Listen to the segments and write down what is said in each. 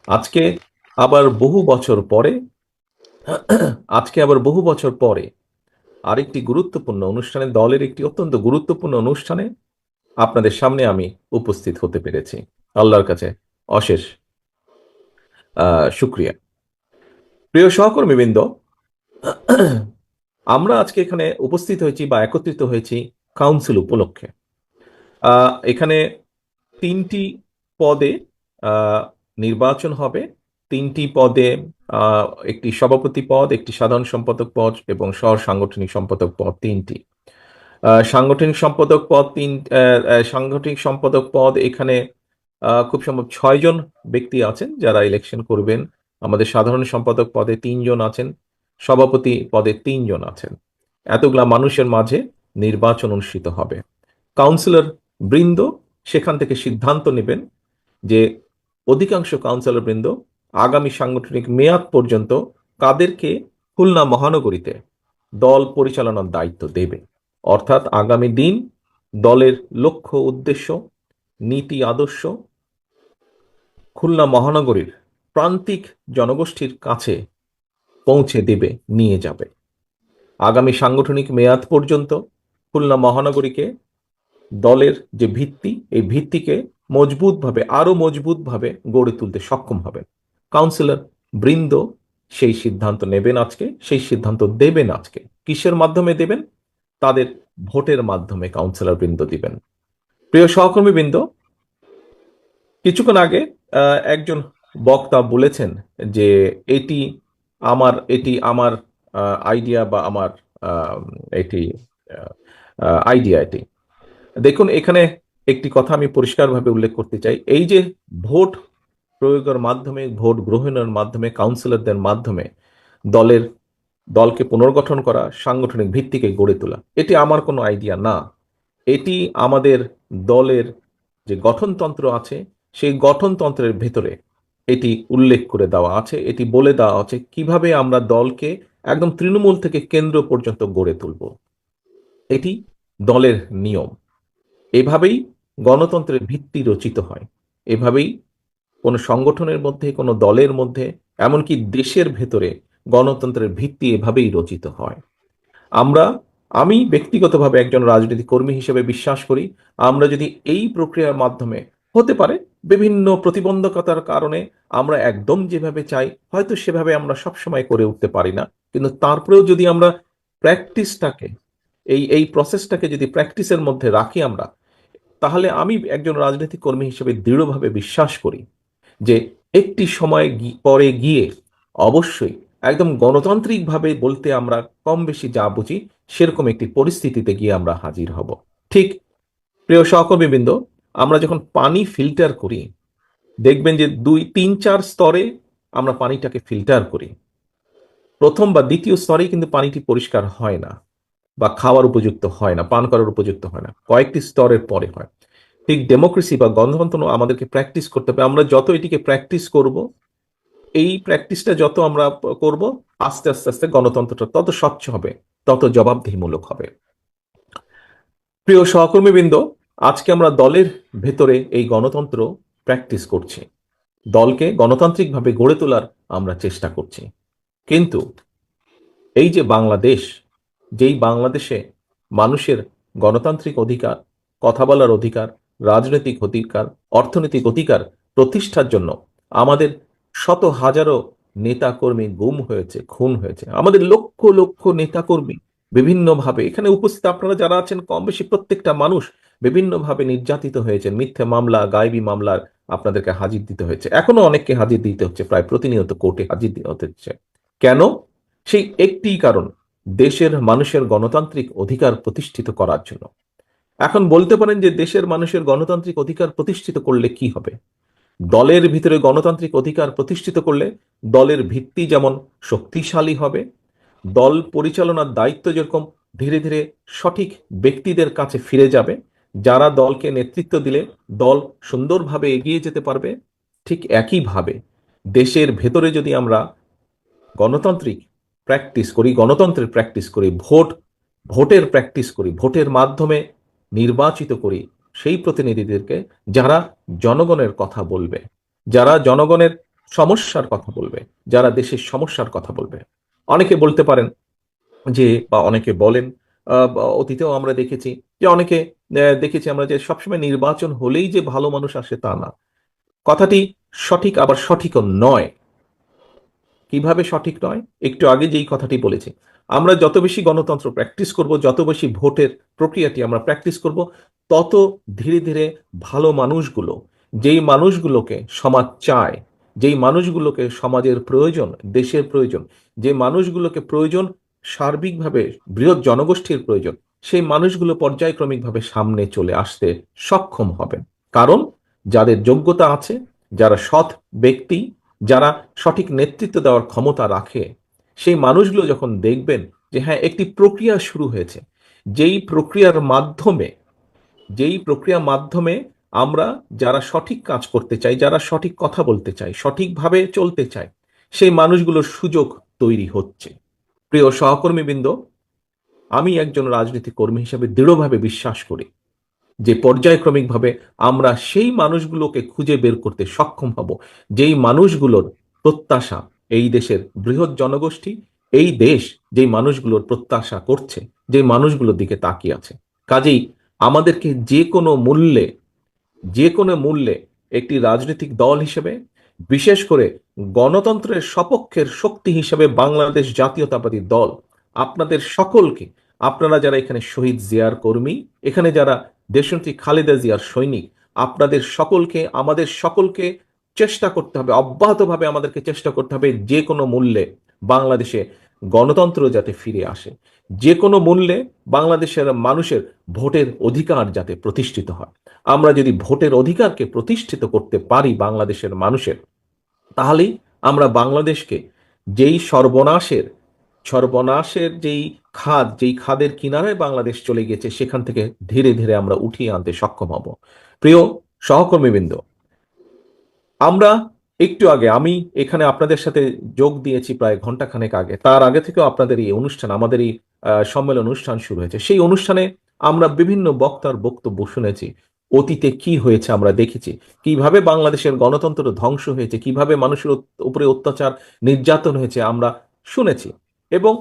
আজকে আবার বহু বছর পরে আজকে আবার বহু বছর পরে আরেকটি গুরুত্বপূর্ণ অনুষ্ঠানে, দলের একটি অত্যন্ত গুরুত্বপূর্ণ অনুষ্ঠানে আপনাদের সামনে আমি উপস্থিত হতে পেরেছি। আল্লাহর কাছে অশেষ শুক্রিয়া। প্রিয় সহকর্মীবৃন্দ, আমরা আজকে এখানে উপস্থিত হয়েছি বা একত্রিত হয়েছি কাউন্সিল উপলক্ষে। এখানে 3টি পদে আহ, নির্বাচন হবে। 3টি পদে একটি সভাপতি পদ, একটি সাধারণ সম্পাদক পদ এবং সহ সাংগঠনিক সম্পাদক পদ 3টি। সাংগঠনিক সম্পাদক পদ সাংগঠনিক সম্পাদক পদ এখানে খুব সম্ভব 6জন ব্যক্তি আছেন যারা ইলেকশন করবেন। আমাদের সাধারণ সম্পাদক পদে 3জন আছেন, সভাপতি পদে 3জন আছেন। এতগুলা মানুষের মাঝে নির্বাচন অনুষ্ঠিত হবে। কাউন্সিলর বৃন্দ সেখান থেকে সিদ্ধান্ত নেবেন যে অধিকাংশ কাউন্সিলর বৃন্দ আগামী সাংগঠনিক মেয়াদ পর্যন্ত কাদেরকে খুলনা মহানগরীতে দল পরিচালনার দায়িত্ব দেবে। অর্থাৎ আগামী দিন দলের লক্ষ্য উদ্দেশ্য নীতি আদর্শ খুলনা মহানগরীর প্রান্তিক জনগোষ্ঠীর কাছে পৌঁছে দেবে, নিয়ে যাবে। আগামী সাংগঠনিক মেয়াদ পর্যন্ত খুলনা মহানগরীকে দলের যে ভিত্তি, এই ভিত্তিকে মজবুতভাবে, আরো মজবুতভাবে গড়ে তুলতে সক্ষম হবেন। কাউন্সিলর বৃন্দ সেই সিদ্ধান্ত নেবেন আজকে, সেই সিদ্ধান্ত দেবেন আজকে। কিসের মাধ্যমে দেবেন? তাদের ভোটের মাধ্যমে কাউন্সিলর বৃন্দ দিবেন। প্রিয় সহকর্মী বৃন্দ, কিছুক্ষণ আগে একজন বক্তা বলেছেন যে এটি আমার আইডিয়া বা আমার আহ, এটি আইডিয়া এটি। দেখুন, এখানে একটি কথা আমি পরিষ্কারভাবে উল্লেখ করতে চাই। এই যে ভোট প্রয়োগের মাধ্যমে, ভোট গ্রহণের মাধ্যমে, কাউন্সিলরদের মাধ্যমে দলের দলকে পুনর্গঠন করা, সাংগঠনিক ভিত্তিকে গড়ে তোলা, এটি আমার কোনো আইডিয়া না। এটি আমাদের দলের যে গঠনতন্ত্র আছে, সেই গঠনতন্ত্রের ভেতরে এটি উল্লেখ করে দেওয়া আছে। এটি বলে দেওয়া আছে কিভাবে আমরা দলকে একদম তৃণমূল থেকে কেন্দ্র পর্যন্ত গড়ে তুলব। এটি দলের নিয়ম। এভাবেই গণতন্ত্রের ভিত্তি রচিত হয়। এভাবেই কোনো সংগঠনের মধ্যে, কোনো দলের মধ্যে, এমনকি দেশের ভেতরে গণতন্ত্রের ভিত্তি এভাবেই রচিত হয়। আমরা আমি ব্যক্তিগতভাবে একজন রাজনৈতিক কর্মী হিসেবে বিশ্বাস করি, আমরা যদি এই প্রক্রিয়ার মাধ্যমে, হতে পারে বিভিন্ন প্রতিবন্ধকতার কারণে আমরা একদম যেভাবে চাই হয়তো সেভাবে আমরা সবসময় করে উঠতে পারি না, কিন্তু তারপরেও যদি আমরা প্র্যাকটিসটাকে, এই প্রসেসটাকে যদি প্র্যাকটিসের মধ্যে রাখি আমরা, তাহলে আমি একজন রাজনৈতিক কর্মী হিসেবে দৃঢ়ভাবে বিশ্বাস করি যে একটি সময় পরে গিয়ে অবশ্যই একদম গণতান্ত্রিকভাবে বলতে আমরা কম বেশি যা বুঝি সেরকম একটি পরিস্থিতিতে গিয়ে আমরা হাজির হব। ঠিক, প্রিয় সহকর্মীবৃন্দ, আমরা যখন পানি ফিল্টার করি, দেখবেন যে 2 3 4 স্তরে আমরা পানিটাকে ফিল্টার করি। প্রথম বা দ্বিতীয় স্তরেই কিন্তু পানিটি পরিষ্কার হয় না বা খাওয়ার উপযুক্ত হয় না, পান করার উপযুক্ত হয় না, কয়েকটি স্তরের পরে হয়। ঠিক ডেমোক্রেসি বা গণতন্ত্র আমাদেরকে প্র্যাকটিস করতে হবে। আমরা যত এটিকে প্র্যাকটিস করব, এই প্র্যাকটিসটা যত আমরা করব, আস্তে আস্তে আস্তে গণতন্ত্রটা তত স্বচ্ছ হবে, তত জবাবদিহিমূলক হবে। প্রিয় সহকর্মীবৃন্দ, আজকে আমরা দলের ভেতরে এই গণতন্ত্র প্র্যাকটিস করছি, দলকে গণতান্ত্রিকভাবে গড়ে তোলার আমরা চেষ্টা করছি। কিন্তু এই যে বাংলাদেশ, যেই বাংলাদেশে মানুষের গণতান্ত্রিক অধিকার, কথা বলার অধিকার, রাজনৈতিক অধিকার, অর্থনৈতিক অধিকার প্রতিষ্ঠার জন্য আমাদের শত হাজারো নেতাকর্মী গুম হয়েছে, খুন হয়েছে, আমাদের লক্ষ লক্ষ নেতাকর্মী বিভিন্নভাবে, এখানে উপস্থিত আপনারা যারা আছেন কম বেশি প্রত্যেকটা মানুষ বিভিন্নভাবে নির্যাতিত হয়েছে, মিথ্যে মামলা, গায়েবী মামলার আপনাদেরকে হাজির দিতে হয়েছে, এখনো অনেককে হাজির দিতে হচ্ছে, প্রায় প্রতিনিয়ত কোর্টে হাজির দিতে হচ্ছে। কেন? সেই একটি কারণ, দেশের মানুষের গণতান্ত্রিক অধিকার প্রতিষ্ঠিত করার জন্য। এখন বলতে পারেন যে দেশের মানুষের গণতান্ত্রিক অধিকার প্রতিষ্ঠিত করলে কি হবে? দলের ভিতরে গণতান্ত্রিক অধিকার প্রতিষ্ঠিত করলে দলের ভিত্তি যেমন শক্তিশালী হবে, দল পরিচালনার দায়িত্ব যেরকম ধীরে ধীরে সঠিক ব্যক্তিদের কাছে ফিরে যাবে, যারা দলকে নেতৃত্ব দিলে দল সুন্দরভাবে এগিয়ে যেতে পারবে, ঠিক একইভাবে দেশের ভেতরে যদি আমরা গণতান্ত্রিক প্র্যাকটিস করি, গণতন্ত্রের প্র্যাকটিস করি, ভোটের প্র্যাকটিস করি, ভোটের মাধ্যমে নির্বাচিত করি সেই প্রতিনিধিদেরকে, যারা জনগণের কথা বলবে, যারা জনগণের সমস্যার কথা বলবে, যারা দেশের সমস্যার কথা বলবে। অনেকে বলতে পারেন যে, বা অনেকে বলেন, বা অতীতেও আমরা দেখেছি যে অনেকে দেখেছি আমরা যে সবসময় নির্বাচন হলেই যে ভালো মানুষ আসে তা না। কথাটি সঠিক আবার সঠিকও নয়। কিভাবে সঠিক নয়? একটু আগে যেই কথাটি বলেছি, আমরা যত বেশি গণতন্ত্র প্র্যাকটিস করব, যত বেশি ভোটের প্রক্রিয়াটি আমরা প্র্যাকটিস করব, তত ধীরে ধীরে ভালো মানুষগুলো, যেই মানুষগুলোকে সমাজ চায়, যেই মানুষগুলোকে সমাজের প্রয়োজন, দেশের প্রয়োজন, যে মানুষগুলোকে প্রয়োজন সার্বিকভাবে, বৃহৎ জনগোষ্ঠীর প্রয়োজন, সেই মানুষগুলো পর্যায়ক্রমিকভাবে সামনে চলে আসতে সক্ষম হবেন। কারণ যাদের যোগ্যতা আছে, যারা সৎ ব্যক্তি, যারা সঠিক নেতৃত্ব দেওয়ার ক্ষমতা রাখে, সেই মানুষগুলো যখন দেখবেন যে হ্যাঁ, একটি প্রক্রিয়া শুরু হয়েছে, যেই প্রক্রিয়ার মাধ্যমে যেই প্রক্রিয়ার মাধ্যমে আমরা যারা সঠিক কাজ করতে চাই, যারা সঠিক কথা বলতে চাই, সঠিকভাবে চলতে চাই, সেই মানুষগুলোর সুযোগ তৈরি হচ্ছে। প্রিয় সহকর্মীবৃন্দ, আমি একজন রাজনৈতিক কর্মী হিসেবে দৃঢ়ভাবে বিশ্বাস করি যে পর্যায়ক্রমিকভাবে আমরা সেই মানুষগুলোকে খুঁজে বের করতে সক্ষম হব, যেই মানুষগুলোর প্রত্যাশা এই দেশের বৃহৎ জনগোষ্ঠী, এই দেশ যেই মানুষগুলোর প্রত্যাশা করছে, যে মানুষগুলোর দিকে তাকিয়ে আছে। কাজেই আমাদেরকে যে কোনো মূল্যে একটি রাজনৈতিক দল হিসেবে, বিশেষ করে গণতন্ত্রের সপক্ষের শক্তি হিসেবে বাংলাদেশ জাতীয়তাবাদী দল আপনাদের সকলকে, আপনারা যারা এখানে শহীদ জিয়ার কর্মী, এখানে যারা দেশনেত্রী খালেদা জিয়ার সৈনিক, আপনাদের সকলকে, আমাদের সকলকে চেষ্টা করতে হবে, অব্যাহতভাবে আমাদেরকে চেষ্টা করতে হবে যে কোনো মূল্যে বাংলাদেশে গণতন্ত্র যাতে ফিরে আসে, যে কোনো মূল্যে বাংলাদেশের মানুষের ভোটের অধিকার যাতে প্রতিষ্ঠিত হয়। আমরা যদি ভোটের অধিকারকে প্রতিষ্ঠিত করতে পারি বাংলাদেশের মানুষের, তাহলেই আমরা বাংলাদেশকে, যেই সর্বনাশের সর্বনাশের যেই খাদের কিনারায় বাংলাদেশ চলে গেছে, সেখান থেকে ধীরে ধীরে আমরা উঠিয়ে আনতে সক্ষম হব। প্রিয় সহকর্মীবৃন্দ, আমরা একটু আগে, আমি এখানে আপনাদের সাথে যোগ দিয়েছি প্রায় ঘন্টাখানেক আগে, তার আগে থেকেও আপনাদের এই অনুষ্ঠান, আমাদের এই সম্মেলন অনুষ্ঠান শুরু হয়েছে। সেই অনুষ্ঠানে আমরা বিভিন্ন বক্তার বক্তব্য শুনেছি। অতীতে কি হয়েছে আমরা দেখেছি, কিভাবে বাংলাদেশের গণতন্ত্র ধ্বংস হয়েছে, কিভাবে মানুষের উপরে অত্যাচার, নির্যাতন হয়েছে আমরা শুনেছি। এবং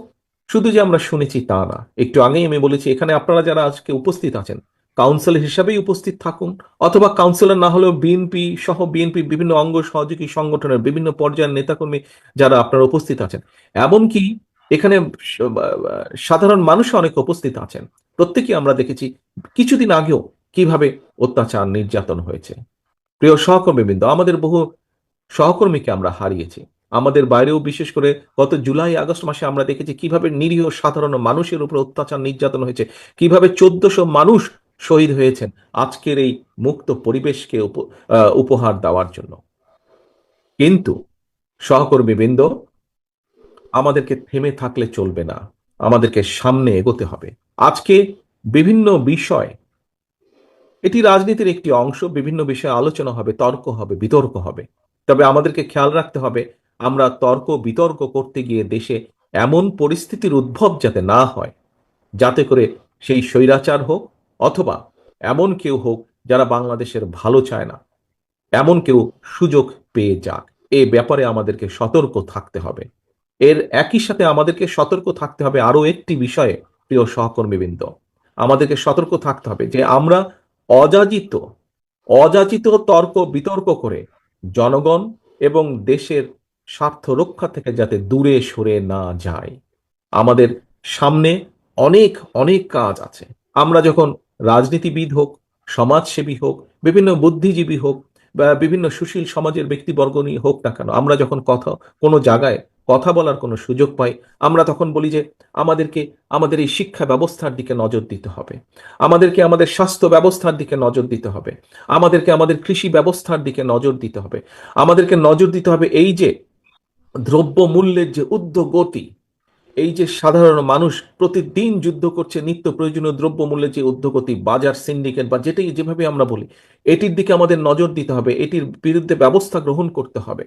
শুধু যে আমরা শুনেছি তা না, একটু আগেই আমি বলেছি, এখানে আপনারা যারা আজকে উপস্থিত আছেন, কাউন্সিলর হিসাবেই উপস্থিত থাকুন, অথবা কাউন্সিলর না হলেও বিএনপি সহ বিএনপির বিভিন্ন অঙ্গ সহযোগী সংগঠনের বিভিন্ন পর্যায়ের নেতাকর্মী যারা আপনারা উপস্থিত আছেন, এমনকি এখানে সাধারণ মানুষ অনেক উপস্থিত আছেন, প্রত্যেকেই আমরা দেখেছি কিছুদিন আগেও কিভাবে অত্যাচার, নির্যাতন হয়েছে। প্রিয় সহকর্মীবৃন্দ, আমাদের বহু সহকর্মীকে আমরা হারিয়েছি। আমাদের বাইরেও, বিশেষ করে গত জুলাই আগস্ট মাসে আমরা দেখেছি কিভাবে নিরীহ সাধারণ মানুষের উপর অত্যাচার, নির্যাতন হয়েছে, কিভাবে 1400 মানুষ শহীদ হয়েছেন আজকের এই মুক্ত পরিবেশকে উপহার দেওয়ার জন্য। কিন্তু সহকর্মীবৃন্দ, আমাদেরকে থেমে থাকলে চলবে না, আমাদেরকে সামনে এগোতে হবে। আজকে বিভিন্ন বিষয়, এটি রাজনীতির একটি অংশ, বিভিন্ন বিষয়ে আলোচনা হবে, তর্ক হবে, বিতর্ক হবে। তবে আমাদেরকে খেয়াল রাখতে হবে আমরা তর্ক বিতর্ক করতে গিয়ে দেশে এমন পরিস্থিতির উদ্ভব যাতে না হয়, যাতে করে সেই স্বৈরাচার হোক, অথবা এমন কেউ হোক যারা বাংলাদেশের ভালো চায় না, এমন কেউ সুযোগ পেয়ে যাক। এ ব্যাপারে আমাদেরকে সতর্ক থাকতে হবে। এর একই সাথে আমাদেরকে সতর্ক থাকতে হবে আরো একটি বিষয়ে। প্রিয় সহকর্মীবৃন্দ, আমাদেরকে সতর্ক থাকতে হবে যে আমরা অযাচিত অযাচিত তর্ক বিতর্ক করে জনগণ এবং দেশের স্বার্থ রক্ষা থেকে যাতে দূরে সরে না যায়। আমাদের সামনে অনেক অনেক কাজ আছে। আমরা যখন রাজনীতিবিদ হোক, সমাজসেবী হোক, বিভিন্ন বুদ্ধিজীবী হোক, বা বিভিন্ন সুশীল সমাজের ব্যক্তিবর্গ নিয়ে হোক না কেন, আমরা যখন কোনো জায়গায় কথা বলার কোনো সুযোগ পাই, আমরা তখন বলি যে আমাদেরকে আমাদের এই শিক্ষা ব্যবস্থার দিকে নজর দিতে হবে, আমাদেরকে আমাদের স্বাস্থ্য ব্যবস্থার দিকে নজর দিতে হবে, আমাদেরকে আমাদের কৃষি ব্যবস্থার দিকে নজর দিতে হবে, আমাদেরকে নজর দিতে হবে এই যে দ্রব্য মূল্যের যে ঊর্ধ্বগতি, এই যে সাধারণ মানুষ প্রতিদিন যুদ্ধ করছে নিত্য প্রয়োজনীয় দ্রব্য মূল্যের যে ঊর্ধ্বগতি, বাজার সিন্ডিকেট বা যেটাই যেভাবে আমরা বলি, এটির দিকে আমাদের নজর দিতে হবে, এটির বিরুদ্ধে ব্যবস্থা গ্রহণ করতে হবে।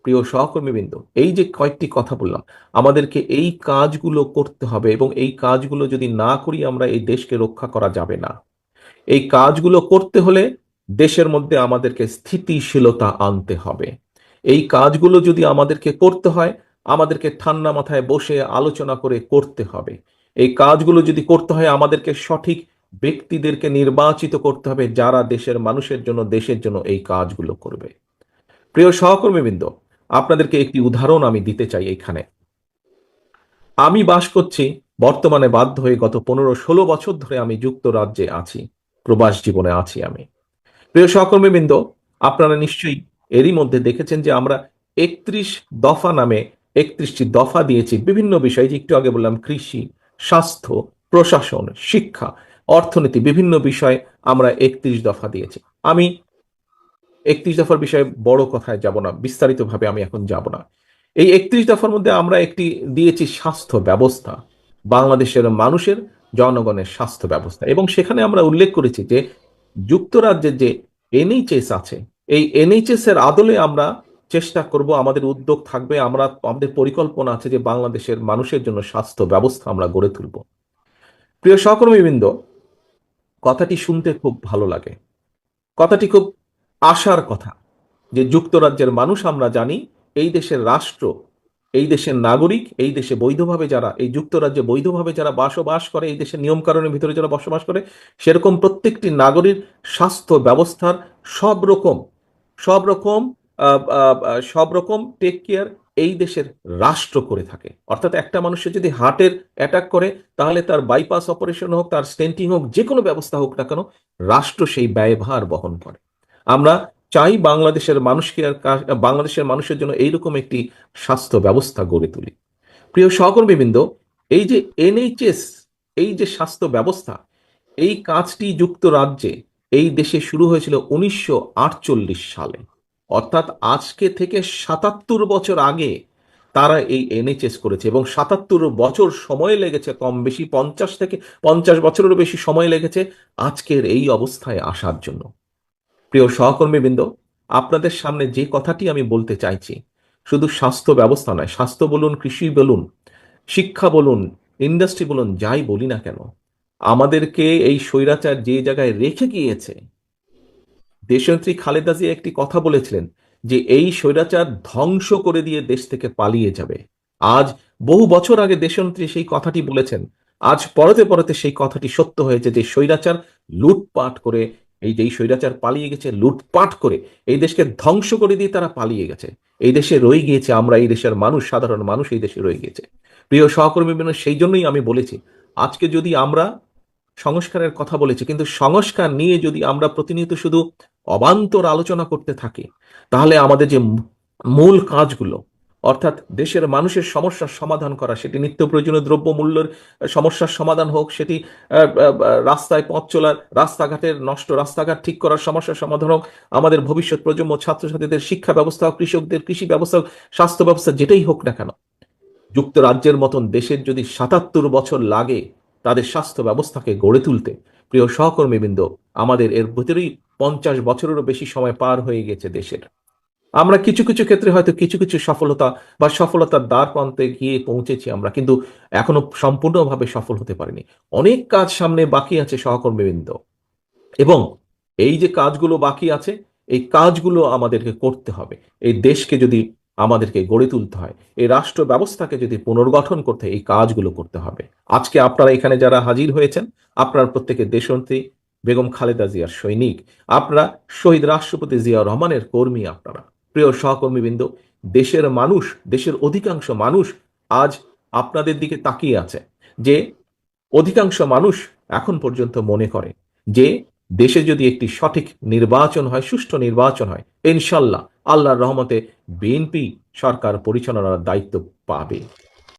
প্রিয় সহকর্মীবৃন্দ, এই যে কয়েকটি কথা বললাম, আমাদেরকে এই কাজগুলো করতে হবে, এবং এই কাজগুলো যদি না করি আমরা এই দেশকে রক্ষা করা যাবে না। এই কাজগুলো করতে হলে দেশের মধ্যে আমাদেরকে স্থিতিশীলতা আনতে হবে। এই কাজগুলো যদি আমাদেরকে করতে হয়, আমাদেরকে ঠান্ডা মাথায় বসে আলোচনা করে করতে হবে। এই কাজগুলো যদি করতে হয়, আমাদেরকে সঠিক ব্যক্তিদেরকে নির্বাচিত করতে হবে যারা দেশের মানুষের জন্য, দেশের জন্য এই কাজগুলো করবে। প্রিয় সহকর্মীবৃন্দ, আপনাদেরকে একটি উদাহরণ আমি দিতে চাই এইখানে। আমি বাস করছি বর্তমানে, বাধ্য হয়ে গত 15-16 বছর ধরে আমি যুক্তরাজ্যে আছি, প্রবাস জীবনে আছি আমি। প্রিয় সহকর্মীবৃন্দ, আপনারা নিশ্চয়ই এরই মধ্যে দেখেছেন যে আমরা 31 দফা নামে 31টি দফা দিয়েছি বিভিন্ন বিষয়ে। যে একটু আগে বললাম, কৃষি, স্বাস্থ্য, প্রশাসন, শিক্ষা, অর্থনীতি, বিভিন্ন বিষয়ে আমরা 31 দফা দিয়েছি। আমি 31 দফার বিষয়ে বড় কথায় যাব না, বিস্তারিতভাবে আমি এখন যাব না। এই 31 দফার মধ্যে আমরা একটি দিয়েছি স্বাস্থ্য ব্যবস্থা, বাংলাদেশের মানুষের, জনগণের স্বাস্থ্য ব্যবস্থা। এবং সেখানে আমরা উল্লেখ করেছি যে যুক্তরাজ্যের যে এনএইচএস আছে, এই এনএইচএস এর আদলে আমরা চেষ্টা করব, আমাদের উদ্যোগ থাকবে, আমাদের পরিকল্পনা আছে যে বাংলাদেশের মানুষের জন্য স্বাস্থ্য ব্যবস্থা আমরা গড়ে তুলব। প্রিয় সহকর্মীবৃন্দ, কথাটি শুনতে খুব ভালো লাগে, কথাটি খুব আশার কথা যে যুক্তরাজ্যের মানুষ, আমরা জানি এই দেশের রাষ্ট্র, এই দেশের নাগরিক, এই দেশে বৈধভাবে যারা, এই যুক্তরাজ্যে বৈধভাবে যারা বসবাস করে, এই দেশের নিয়মকানুনের ভিতরে যারা বসবাস করে, সেরকম প্রত্যেকটি নাগরিক স্বাস্থ্য ব্যবস্থার সব রকম সব রকম সব রকম টেক কেয়ার এই দেশের রাষ্ট্র করে থাকে। অর্থাৎ একটা মানুষের যদি হার্টের অ্যাটাক করে, তাহলে তার বাইপাস অপারেশন হোক, তার স্টেন্টিং হোক, যে কোনো ব্যবস্থা হোক না কেন, রাষ্ট্র সেই ব্যয়ভার বহন করে। আমরা চাই বাংলাদেশের মানুষের জন্য এইরকম একটি স্বাস্থ্য ব্যবস্থা গড়ে তুলি। প্রিয় সহকর্মীবৃন্দ, এই যে এনএইচএস, এই যে স্বাস্থ্য ব্যবস্থা, এই কাজটি যুক্তরাজ্যে, এই দেশে শুরু হয়েছিল 1948 সালে। অর্থাৎ আজকে থেকে 77 বছর আগে তারা এই এনএইচএস করেছে, এবং 77 বছর সময় লেগেছে, কম বেশি 50 বছরেরও বেশি সময় লেগেছে আজকের এই অবস্থায় আসার জন্য। প্রিয় সহকর্মীবৃন্দ, আপনাদের সামনে যে কথাটি আমি বলতে চাইছি, শুধু স্বাস্থ্য ব্যবস্থা নয়, স্বাস্থ্য বলুন, কৃষি বলুন, শিক্ষা বলুন, ইন্ডাস্ট্রি বলুন, যাই বলি না কেন, আমাদেরকে এই স্বৈরাচার যে জায়গায় রেখে গিয়েছে, দেশনেত্রী খালেদা জিয়া একটি কথা বলেছিলেন যে এই স্বৈরাচার ধ্বংস করে দিয়ে দেশ থেকে পালিয়ে যাবে। আজ বহু বছর আগে দেশনেত্রী সেই কথাটি বলেছেন, আজ পরতে পরতে সেই কথাটি সত্য হয়েছে যে স্বৈরাচার লুটপাট করে, এই যে স্বৈরাচার পালিয়ে গেছে লুটপাট করে, এই দেশকে ধ্বংস করে দিয়ে তারা পালিয়ে গেছে। এই দেশে রয়ে গিয়েছে আমরা, এই দেশের মানুষ, সাধারণ মানুষ এই দেশে রয়ে গিয়েছে। প্রিয় সহকর্মী, সেই জন্যই আমি বলেছি, আজকে যদি আমরা সংস্কারের কথা বলেছি, কিন্তু সংস্কার নিয়ে যদি আমরা প্রতিনিয়ত শুধু অবান্তর আলোচনা করতে থাকি, তাহলে আমাদের যে মূল কাজগুলো, অর্থাৎ দেশের মানুষের সমস্যার সমাধান করা, সেটি নিত্য প্রয়োজনীয় দ্রব্য মূল্যের সমস্যার সমাধান হোক, সেটি রাস্তায় পথ চলার, রাস্তাঘাটের নষ্ট রাস্তাঘাট ঠিক করার সমস্যার সমাধান হোক, আমাদের ভবিষ্যৎ প্রজন্ম ছাত্রছাত্রীদের শিক্ষা ব্যবস্থা হোক, কৃষকদের কৃষি ব্যবস্থা হোক, স্বাস্থ্য ব্যবস্থা, যেটাই হোক না কেন, যুক্তরাজ্যের মতন দেশের যদি 77 বছর লাগে তাদের স্বাস্থ্য ব্যবস্থাকে গড়ে তুলতে, প্রিয় সহকর্মীবৃন্দ, আমাদের এর ভিতরেই 50 বছরেরও বেশি সময় পার হয়ে গেছে দেশের। আমরা কিছু কিছু ক্ষেত্রে হয়তো কিছু কিছু সফলতা বা সফলতার দ্বার প্রান্তে গিয়ে পৌঁছেছি আমরা, কিন্তু এখনো সম্পূর্ণভাবে সফল হতে পারিনি। অনেক কাজ সামনে বাকি আছে সহকর্মীবৃন্দ, এবং এই যে কাজগুলো বাকি আছে, এই কাজগুলো আমাদেরকে করতে হবে। এই দেশকে যদি আমাদেরকে গড়ে তুলতে হয়, এই রাষ্ট্র ব্যবস্থাকে যদি পুনর্গঠন করতে হয়, এই কাজগুলো করতে হবে। আজকে আপনারা এখানে যারা হাজির হয়েছেন, আপনারা প্রত্যেকে দেশনেত্রী বেগম খালেদা জিয়ার সৈনিক, আপনারা শহীদ রাষ্ট্রপতি জিয়াউর রহমানের কর্মী। আপনারা, প্রিয় সহকর্মীবৃন্দ, দেশের মানুষ, দেশের অধিকাংশ মানুষ আজ আপনাদের দিকে তাকিয়ে আছে। যে অধিকাংশ মানুষ এখন পর্যন্ত মনে করে যে দেশে যদি একটি সঠিক নির্বাচন হয়, সুষ্ঠু নির্বাচন হয়, ইনশাল্লাহ আল্লাহর রহমতে বিএনপি সরকার পরিচালনার দায়িত্ব পাবে।